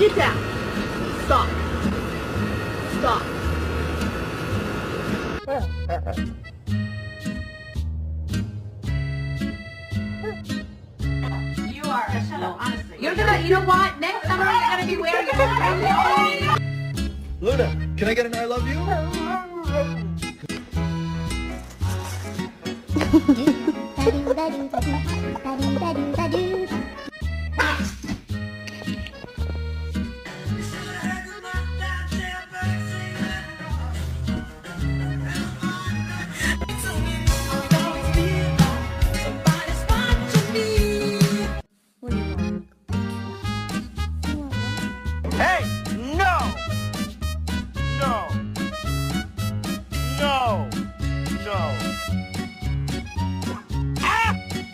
Get down. Stop. Stop. You are a shut up, honestly. You know what? Next summer you're gonna be wearing your Luna, can I get an I love you? Ba-do-ba-do-ba-do, ba-do-ba-do-ba-do.